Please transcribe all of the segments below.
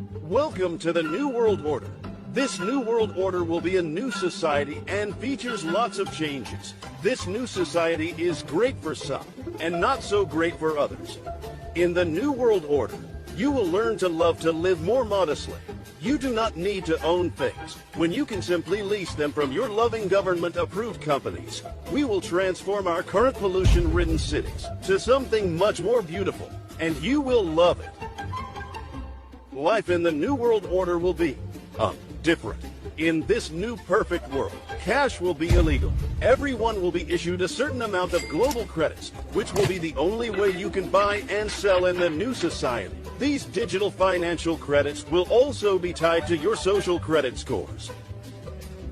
Welcome to the New World Order. This New World Order will be a new society and features lots of changes. This new society is great for some and not so great for others. In the New World Order, you will learn to love to live more modestly. You do not need to own things when you can simply lease them from your loving government-approved companies. We will transform our current pollution-ridden cities to something much more beautiful, and you will love it. Life in the New World Order will be different. In this new perfect world, cash will be illegal. Everyone will be issued a certain amount of global credits, which will be the only way you can buy and sell in the new society. These digital financial credits will also be tied to your social credit scores.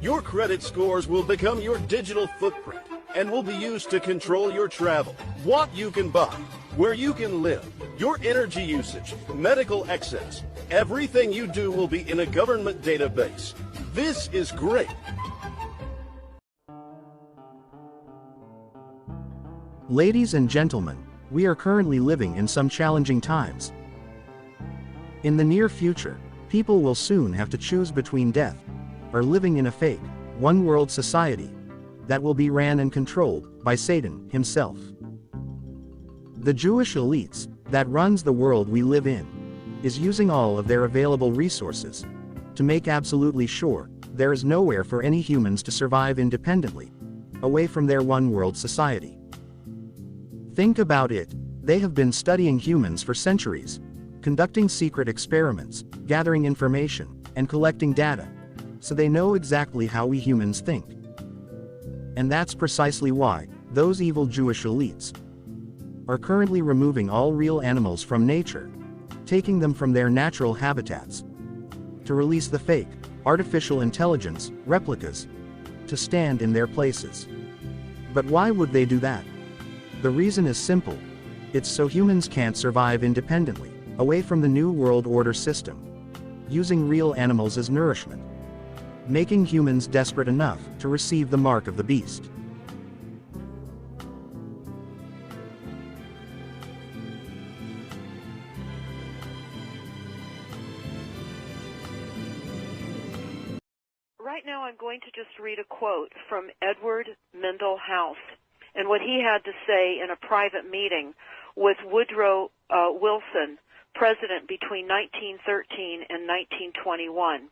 Your credit scores will become your digital footprint and will be used to control your travel, what you can buy, where you can live, your energy usage, medical excess. Everything you do will be in a government database. This is great. Ladies and gentlemen, we are currently living in some challenging times. In the near future, people will soon have to choose between death or living in a fake, one-world society that will be ran and controlled by Satan himself. The Jewish elites that runs the world we live in is using all of their available resources to make absolutely sure there is nowhere for any humans to survive independently, away from their one-world society. Think about it. They have been studying humans for centuries, conducting secret experiments, gathering information, and collecting data, so they know exactly how we humans think. And that's precisely why those evil Jewish elites are currently removing all real animals from nature, taking them from their natural habitats, to release the fake, artificial intelligence, replicas, to stand in their places. But why would they do that? The reason is simple. It's so humans can't survive independently, away from the New World Order system, using real animals as nourishment, making humans desperate enough to receive the mark of the beast. Right now I'm going to just read a quote from Edward Mendell House and what he had to say in a private meeting with Woodrow Wilson, president between 1913 and 1921,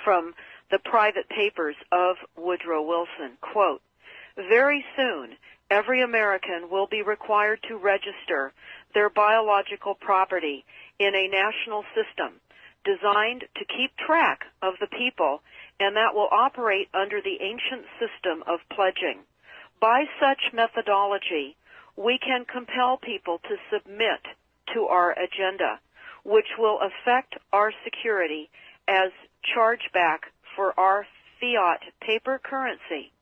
from the private papers of Woodrow Wilson. Quote, "Very soon, every American will be required to register their biological property in a national system designed to keep track of the people, and that will operate under the ancient system of pledging. By such methodology, we can compel people to submit to our agenda, which will affect our security as chargeback for our fiat paper currency.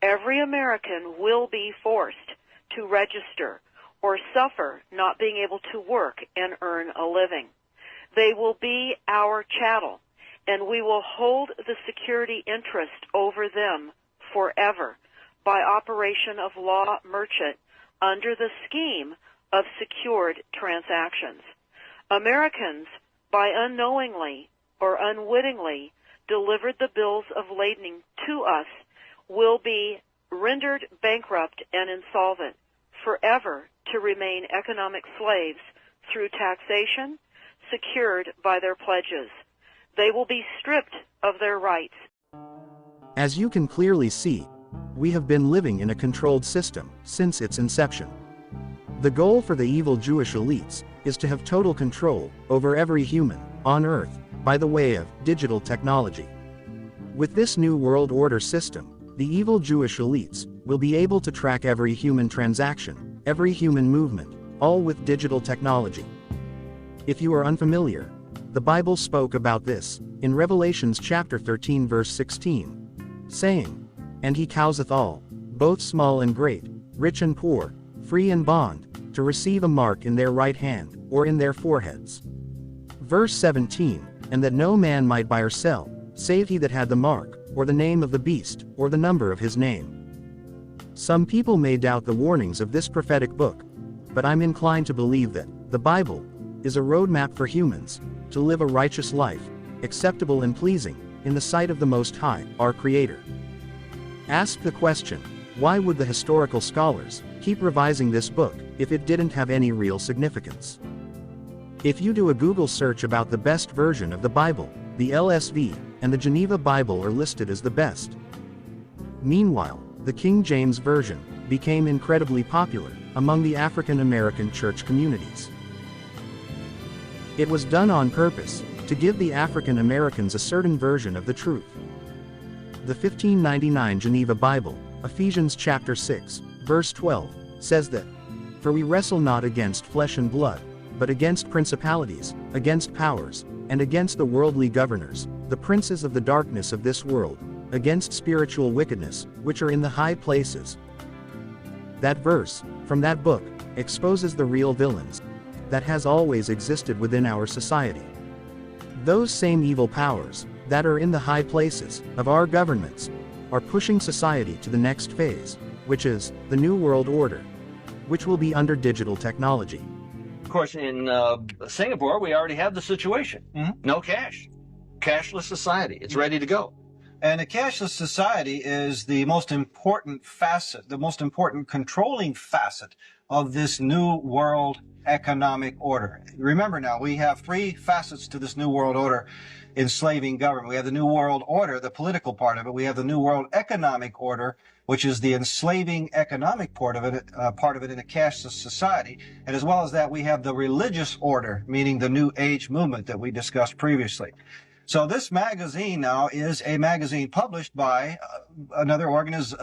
Every American will be forced to register or suffer not being able to work and earn a living. They will be our chattel, and we will hold the security interest over them forever by operation of law merchant under the scheme of secured transactions. Americans, by unknowingly or unwittingly delivered the bills of lading to us, will be rendered bankrupt and insolvent, forever to remain economic slaves through taxation secured by their pledges. They will be stripped of their rights." As you can clearly see, we have been living in a controlled system since its inception. The goal for the evil Jewish elites is to have total control over every human on Earth by the way of digital technology. With this New World Order system, the evil Jewish elites will be able to track every human transaction, every human movement, all with digital technology. If you are unfamiliar, the Bible spoke about this in Revelations chapter 13 verse 16, saying, "And he causeth all, both small and great, rich and poor, free and bond, to receive a mark in their right hand, or in their foreheads." Verse 17, "And that no man might buy or sell, save he that had the mark, or the name of the beast, or the number of his name." Some people may doubt the warnings of this prophetic book, but I'm inclined to believe that the Bible is a roadmap for humans to live a righteous life, acceptable and pleasing, in the sight of the Most High, our Creator. Ask the question, why would the historical scholars keep revising this book if it didn't have any real significance? If you do a Google search about the best version of the Bible, the LSV and the Geneva Bible are listed as the best. Meanwhile, the King James Version became incredibly popular among the African American church communities. It was done on purpose to give the African Americans a certain version of the truth. The 1599 Geneva Bible, Ephesians chapter 6, verse 12, says that, "For we wrestle not against flesh and blood, but against principalities, against powers, and against the worldly governors, the princes of the darkness of this world, against spiritual wickedness, which are in the high places." That verse, from that book, exposes the real villains that has always existed within our society. Those same evil powers that are in the high places of our governments are pushing society to the next phase, which is the New World Order, which will be under digital technology. Of course, in Singapore, we already have the situation. No cash. Cashless society. It's ready to go. And a cashless society is the most important facet, the most important controlling facet of this new world economic order. Remember now, we have three facets to this new world order enslaving government. We have the new world order, the political part of it. We have the new world economic order, which is the enslaving economic part of it in a cashless society. And as well as that, we have the religious order, meaning the New Age movement that we discussed previously. So this magazine now is a magazine published by another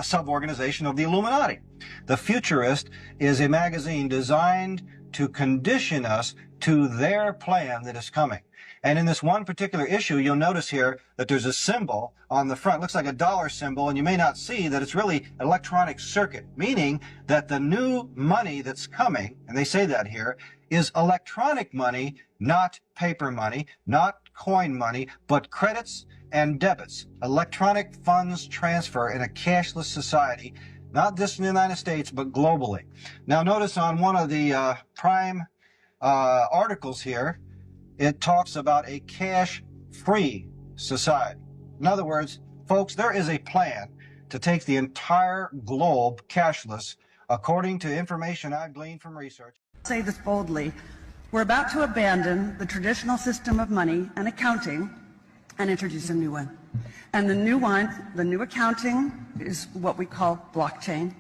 sub-organization of the Illuminati. The Futurist is a magazine designed to condition us to their plan that is coming. And in this one particular issue, you'll notice here that there's a symbol on the front. It looks like a dollar symbol, and you may not see that it's really an electronic circuit, meaning that the new money that's coming, and they say that here, is electronic money, not paper money, not coin money, but credits and debits, electronic funds transfer in a cashless society, not just in the United States, but globally. Now notice on one of the prime articles here, it talks about a cash-free society. In other words, folks, there is a plan to take the entire globe cashless, according to information I've gleaned from research. Say this boldly, we're about to abandon the traditional system of money and accounting and introduce a new one. And the new accounting is what we call blockchain.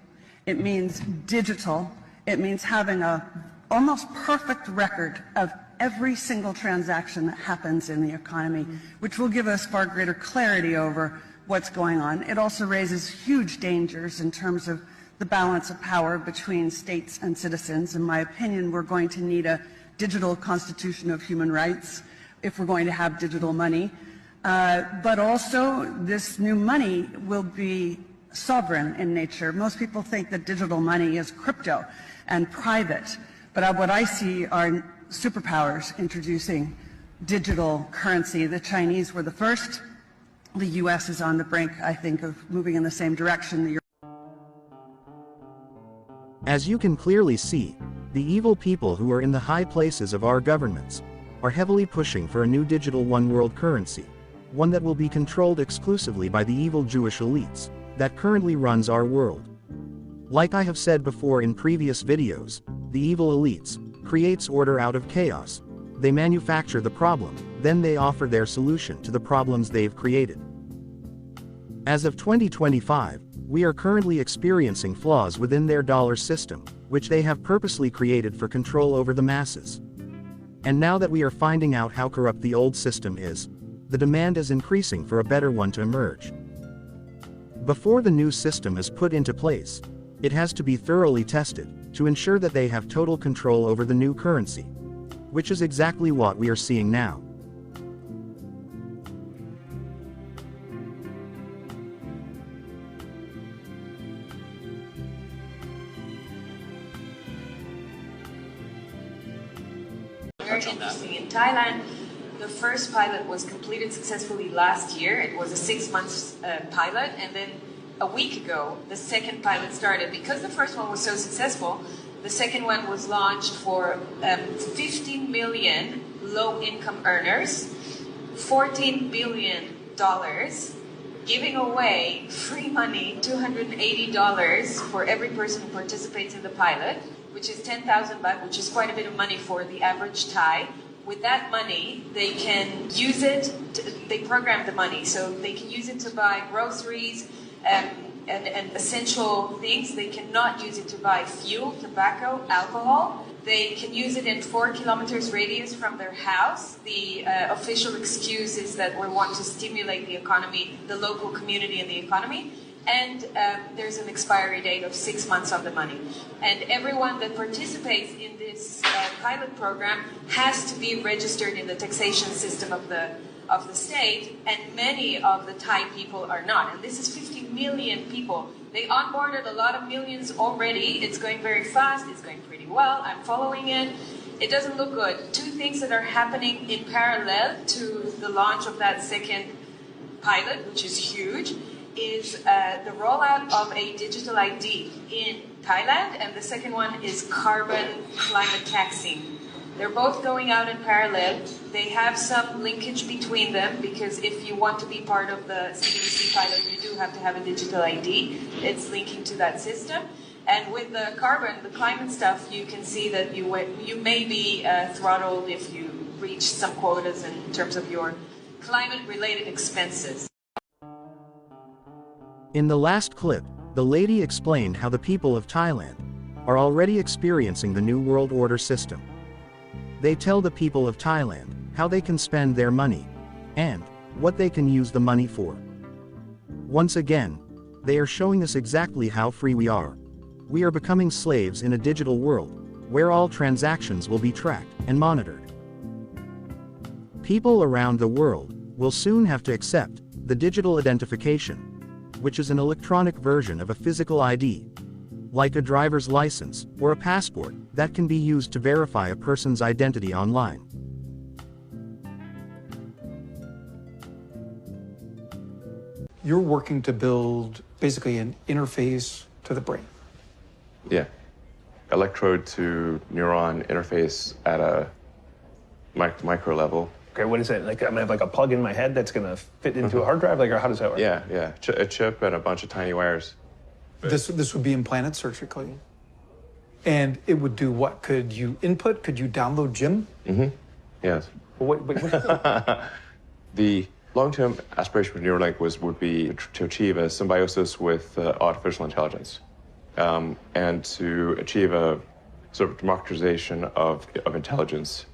It means digital. It means having a almost perfect record of every single transaction that happens in the economy, which will give us far greater clarity over what's going on. It also raises huge dangers in terms of the balance of power between states and citizens. In my opinion, we're going to need a digital constitution of human rights if we're going to have digital money. But also, this new money will be sovereign in nature. Most people think that digital money is crypto and private, but what I see are superpowers introducing digital currency. The Chinese were the first. The U.S. is on the brink, I think, of moving in the same direction. As you can clearly see, the evil people who are in the high places of our governments are heavily pushing for a new digital one-world currency, one that will be controlled exclusively by the evil Jewish elites that currently runs our world. Like I have said before in previous videos, the evil elites creates order out of chaos. They manufacture the problem, then they offer their solution to the problems they've created. As of 2025, we are currently experiencing flaws within their dollar system, which they have purposely created for control over the masses. And now that we are finding out how corrupt the old system is, the demand is increasing for a better one to emerge. Before the new system is put into place, it has to be thoroughly tested to ensure that they have total control over the new currency, which is exactly what we are seeing now. Very interesting. In Thailand, the first pilot was completed successfully last year. It was a 6-month pilot, and then a week ago, the second pilot started. Because the first one was so successful, The second one was launched for 15 million low-income earners, $14 billion, giving away free money, $280 for every person who participates in the pilot, which is 10,000 baht, which is quite a bit of money for the average Thai. With that money, they can use it, they program the money, so they can use it to buy groceries and essential things. They cannot use it to buy fuel, tobacco, alcohol. They can use it in 4 kilometers radius from their house. The official excuse is that we want to stimulate the economy, the local community and the economy. And there's an expiry date of 6 months on the money. And everyone that participates in this pilot program has to be registered in the taxation system of the state, and many of the Thai people are not. And this is 50 million people. They onboarded a lot of millions already. It's going very fast. It's going pretty well. I'm following it. It doesn't look good. Two things that are happening in parallel to the launch of that second pilot, which is huge, is the rollout of a digital ID in Thailand, and the second one is carbon climate taxing. They're both going out in parallel. They have some linkage between them, because if you want to be part of the CBDC pilot, you do have to have a digital ID. It's linking to that system. And with the carbon, the climate stuff, you can see that you may be throttled if you reach some quotas in terms of your climate-related expenses. In the last clip, the lady explained how the people of Thailand are already experiencing the New World Order system. They tell the people of Thailand how they can spend their money, and what they can use the money for. Once again, they are showing us exactly how free we are. We are becoming slaves in a digital world, where all transactions will be tracked and monitored. People around the world will soon have to accept the digital identification, which is an electronic version of a physical ID, like a driver's license or a passport that can be used to verify a person's identity online. You're working to build basically an interface to the brain. Yeah. Electrode to neuron interface at a micro level. Okay, what is it? Like, I'm gonna have like a plug in my head that's gonna fit into a hard drive? Like, or how does that work? Yeah. A chip and a bunch of tiny wires. This would be implanted surgically. And it would do what? Could you input? Could you download Gym? Mm-hmm. Yes. Well, what? The long-term aspiration for Neuralink would be to achieve a symbiosis with artificial intelligence, and to achieve a sort of democratization of intelligence,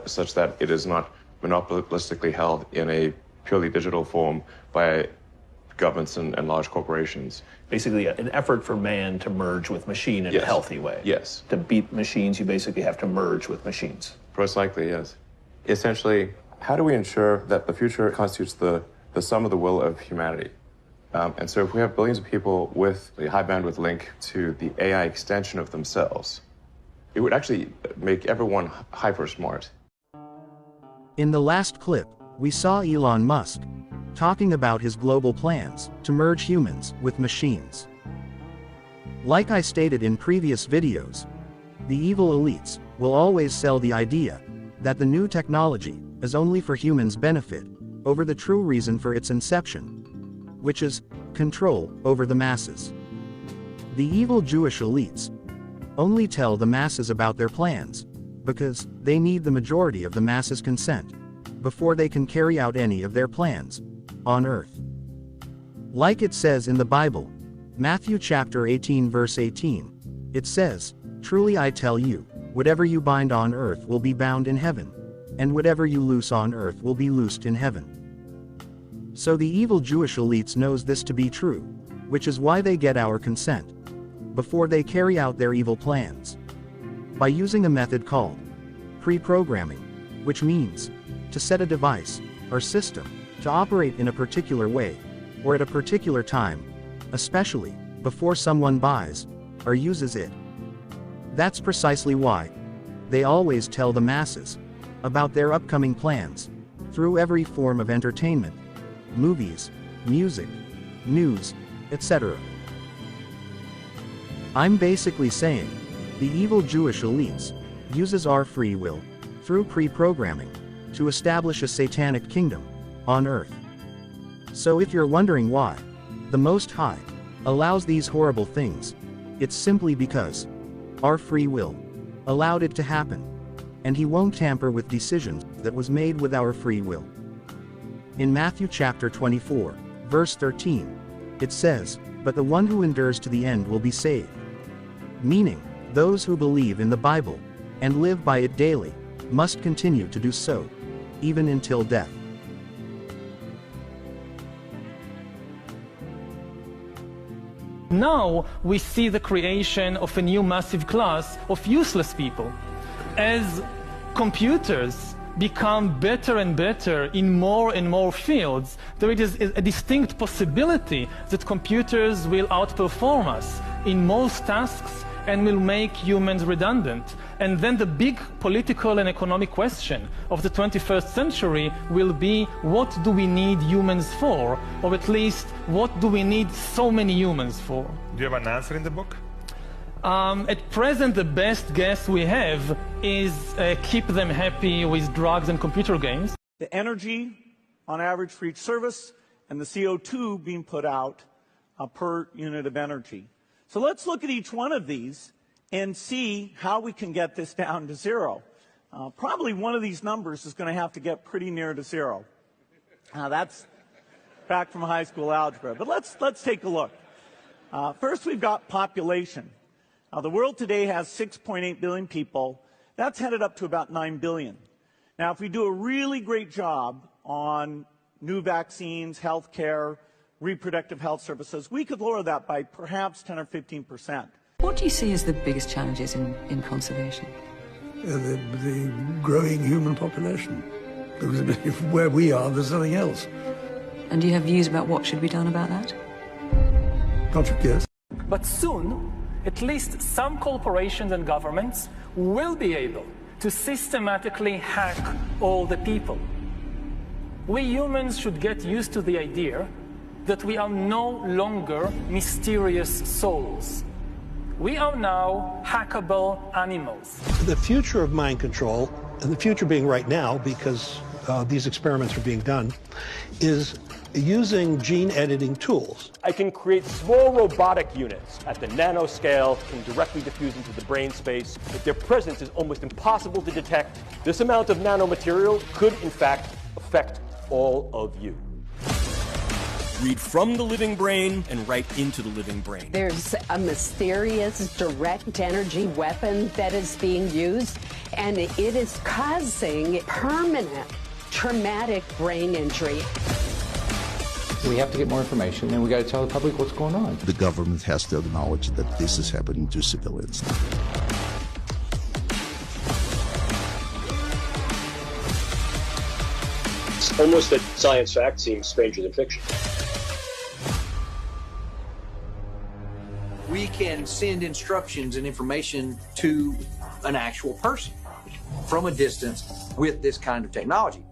such that it is not monopolistically held in a purely digital form by governments and large corporations. Basically, an effort for man to merge with machine in a healthy way. Yes. To beat machines, you basically have to merge with machines. Most likely, yes. Essentially, how do we ensure that the future constitutes the sum of the will of humanity? And so if we have billions of people with a high bandwidth link to the AI extension of themselves, it would actually make everyone hyper smart. In the last clip, we saw Elon Musk talking about his global plans to merge humans with machines. Like I stated in previous videos, the evil elites will always sell the idea that the new technology is only for humans' benefit over the true reason for its inception, which is control over the masses. The evil Jewish elites only tell the masses about their plans because they need the majority of the masses' consent before they can carry out any of their plans on earth. Like it says in the Bible, Matthew chapter 18 verse 18, it says, "Truly I tell you, whatever you bind on earth will be bound in heaven, and whatever you loose on earth will be loosed in heaven." So the evil Jewish elites knows this to be true, which is why they get our consent before they carry out their evil plans. By using a method called pre-programming, which means to set a device or system to operate in a particular way, or at a particular time, especially before someone buys or uses it. That's precisely why they always tell the masses about their upcoming plans through every form of entertainment, movies, music, news, etc. I'm basically saying The evil Jewish elites uses our free will, through pre-programming, to establish a satanic kingdom on earth. So if you're wondering why the Most High allows these horrible things, it's simply because our free will allowed it to happen, and he won't tamper with decisions that was made with our free will. In Matthew chapter 24, verse 13, it says, "But the one who endures to the end will be saved." Meaning, those who believe in the Bible and live by it daily must continue to do so, even until death. Now we see the creation of a new massive class of useless people. As computers become better and better in more and more fields, there is a distinct possibility that computers will outperform us in most tasks and will make humans redundant. And then the big political and economic question of the 21st century will be, what do we need humans for? Or at least, what do we need so many humans for? Do you have an answer in the book? At present, the best guess we have is keep them happy with drugs and computer games. The energy on average for each service and the CO2 being put out per unit of energy. So let's look at each one of these and see how we can get this down to zero. Probably one of these numbers is going to have to get pretty near to zero. That's back from high school algebra. But let's take a look. First, we've got population. The world today has 6.8 billion people. That's headed up to about 9 billion. Now, if we do a really great job on new vaccines, health care, reproductive health services, we could lower that by perhaps 10 or 15%. What do you see as the biggest challenges in conservation? The growing human population. Because where we are, there's nothing else. And do you have views about what should be done about that? Contract, yes. But soon, at least some corporations and governments will be able to systematically hack all the people. We humans should get used to the idea that we are no longer mysterious souls. We are now hackable animals. The future of mind control, and the future being right now because these experiments are being done, is using gene editing tools. I can create small robotic units at the nanoscale, can directly diffuse into the brain space, but their presence is almost impossible to detect. This amount of nanomaterial could, in fact, affect all of you. Read from the living brain and write into the living brain. There's a mysterious direct energy weapon that is being used, and it is causing permanent traumatic brain injury. We have to get more information, and we got to tell the public what's going on. The government has to acknowledge that this is happening to civilians. It's almost that science fact seems stranger than fiction. We can send instructions and information to an actual person from a distance with this kind of technology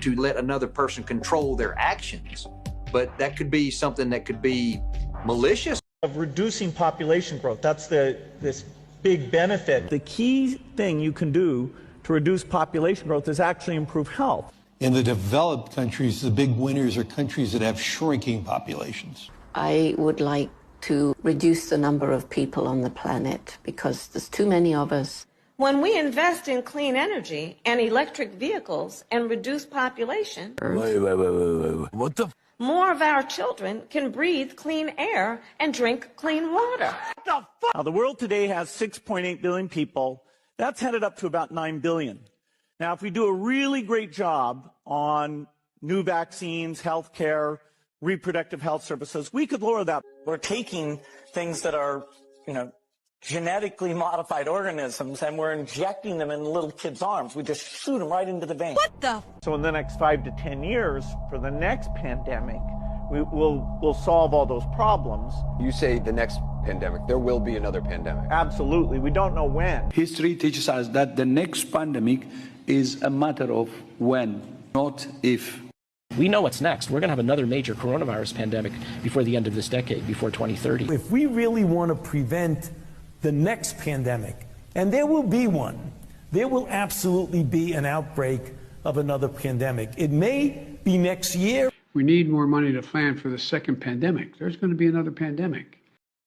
to let another person control their actions. But that could be something that could be malicious. Of reducing population growth, that's this big benefit. The key thing you can do to reduce population growth is actually improve health. In the developed countries, the big winners are countries that have shrinking populations. I would like to reduce the number of people on the planet because there's too many of us. When we invest in clean energy and electric vehicles and reduce population, Wait. What the? More of our children can breathe clean air and drink clean water. Now, the world today has 6.8 billion people. That's headed up to about 9 billion. Now, if we do a really great job on new vaccines, health care, reproductive health services, we could lower that. We're taking things that are, genetically modified organisms, and we're injecting them in little kids' arms. We just shoot them right into the vein. What the? So in the next 5 to 10 years, for the next pandemic, we'll solve all those problems. You say the next pandemic, there will be another pandemic. Absolutely. We don't know when. History teaches us that the next pandemic is a matter of when, not if. We know what's next. We're going to have another major coronavirus pandemic before the end of this decade, before 2030. If we really want to prevent the next pandemic, And there will be one. There will absolutely be an outbreak of another pandemic. It may be next year. We need more money to plan for the second pandemic. There's going to be another pandemic.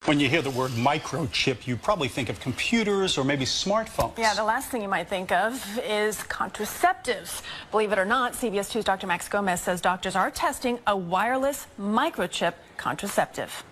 When you hear the word microchip, you probably think of computers or maybe smartphones. Yeah, the last thing you might think of is contraceptives. Believe it or not, CBS 2's Dr. Max Gomez says doctors are testing a wireless microchip contraceptive.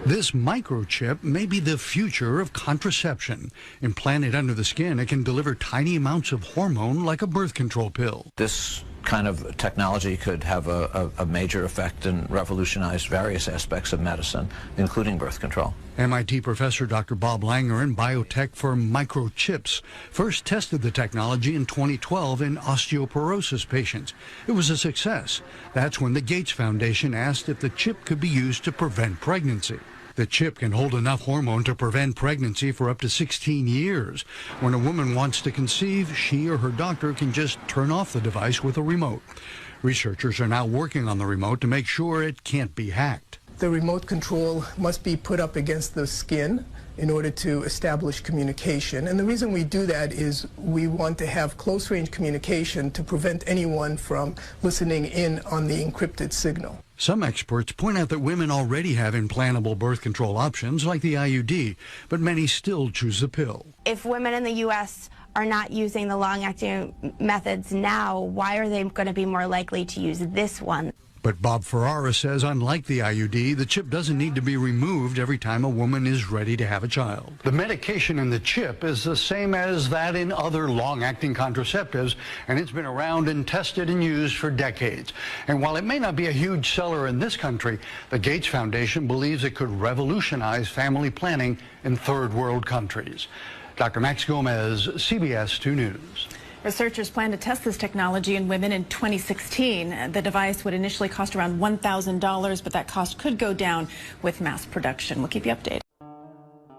This microchip may be the future of contraception. Implanted under the skin, it can deliver tiny amounts of hormone like a birth control pill. This kind of technology could have a major effect and revolutionize various aspects of medicine, including birth control. MIT professor Dr. Bob Langer and biotech firm Microchips first tested the technology in 2012 in osteoporosis patients. It was a success. That's when the Gates Foundation asked if the chip could be used to prevent pregnancy. The chip can hold enough hormone to prevent pregnancy for up to 16 years. When a woman wants to conceive, she or her doctor can just turn off the device with a remote. Researchers are now working on the remote to make sure it can't be hacked. The remote control must be put up against the skin in order to establish communication. And the reason we do that is we want to have close-range communication to prevent anyone from listening in on the encrypted signal. Some experts point out that women already have implantable birth control options like the IUD, but many still choose the pill. If women in the U.S. are not using the long-acting methods now, why are they going to be more likely to use this one? But Bob Ferrara says unlike the IUD, the chip doesn't need to be removed every time a woman is ready to have a child. The medication in the chip is the same as that in other long-acting contraceptives, and it's been around and tested and used for decades. And while it may not be a huge seller in this country, the Gates Foundation believes it could revolutionize family planning in third world countries. Dr. Max Gomez, CBS 2 News. Researchers plan to test this technology in women in 2016. The device would initially cost around $1,000, but that cost could go down with mass production. We'll keep you updated.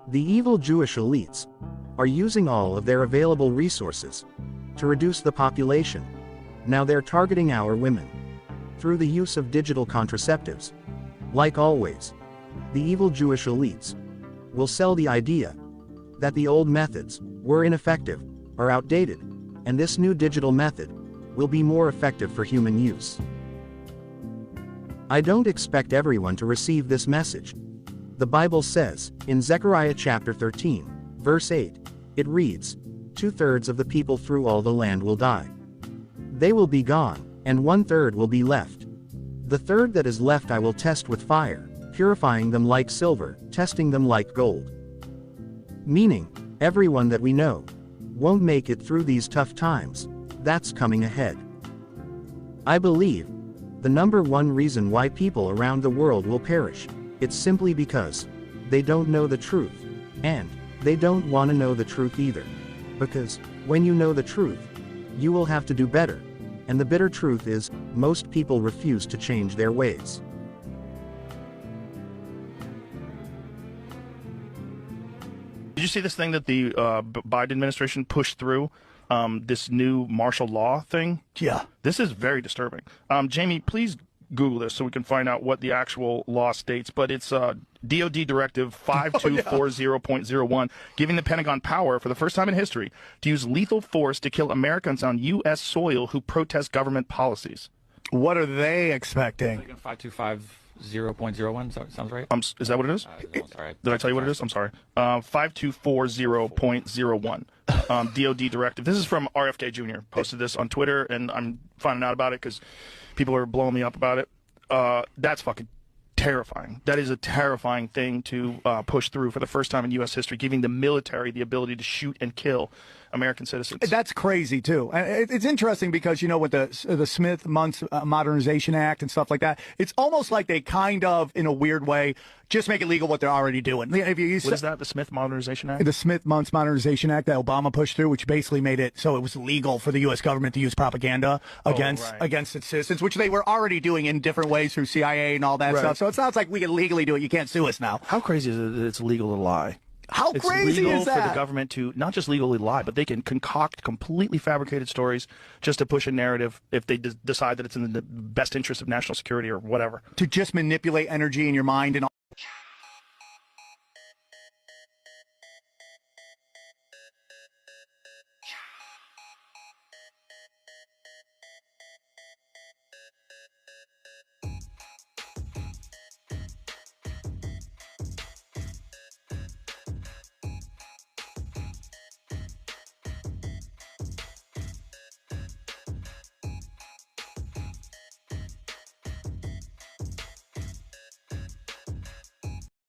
The evil Jewish elites are using all of their available resources to reduce the population. Now they're targeting our women through the use of digital contraceptives. Like always, the evil Jewish elites will sell the idea that the old methods were ineffective or outdated, and this new digital method will be more effective for human use. I don't expect everyone to receive this message. The Bible says, in Zechariah chapter 13, verse 8, it reads, 2/3 of the people through all the land will die. They will be gone, and 1/3 will be left. The third that is left I will test with fire, purifying them like silver, testing them like gold. Meaning, everyone that we know won't make it through these tough times. That's coming ahead. I believe the number one reason why people around the world will perish, it's simply because they don't know the truth, and they don't want to know the truth either. Because when you know the truth, you will have to do better, and the bitter truth is, most people refuse to change their ways. Did you see this thing that the Biden administration pushed through, this new martial law thing? Yeah. This is very disturbing. Jamie, please Google this so we can find out what the actual law states, but it's DOD Directive 5240.01, giving the Pentagon power for the first time in history to use lethal force to kill Americans on U.S. soil who protest government policies. What are they expecting? 5250.01, sounds right? Is that what it is? Sorry. Did I tell you what it is? I'm sorry. 5240.01. DOD Directive. This is from RFK Jr. Posted this on Twitter, and I'm finding out about it because people are blowing me up about it. That's fucking terrifying. That is a terrifying thing to push through for the first time in U.S. history, giving the military the ability to shoot and kill American citizens. That's crazy, too. It's interesting because, you know, with the Smith-Mundt Modernization Act and stuff like that, it's almost like they kind of, in a weird way, just make it legal what they're already doing. What is that, the Smith Modernization Act? The Smith-Mundt Modernization Act that Obama pushed through, which basically made it so it was legal for the U.S. government to use propaganda against its citizens, which they were already doing in different ways through CIA and all that stuff. So it sounds like we can legally do it. You can't sue us now. How crazy is it that it's legal to lie? How crazy is that? It's legal for the government to not just legally lie, but they can concoct completely fabricated stories just to push a narrative if they decide that it's in the best interest of national security or whatever. To just manipulate energy in your mind and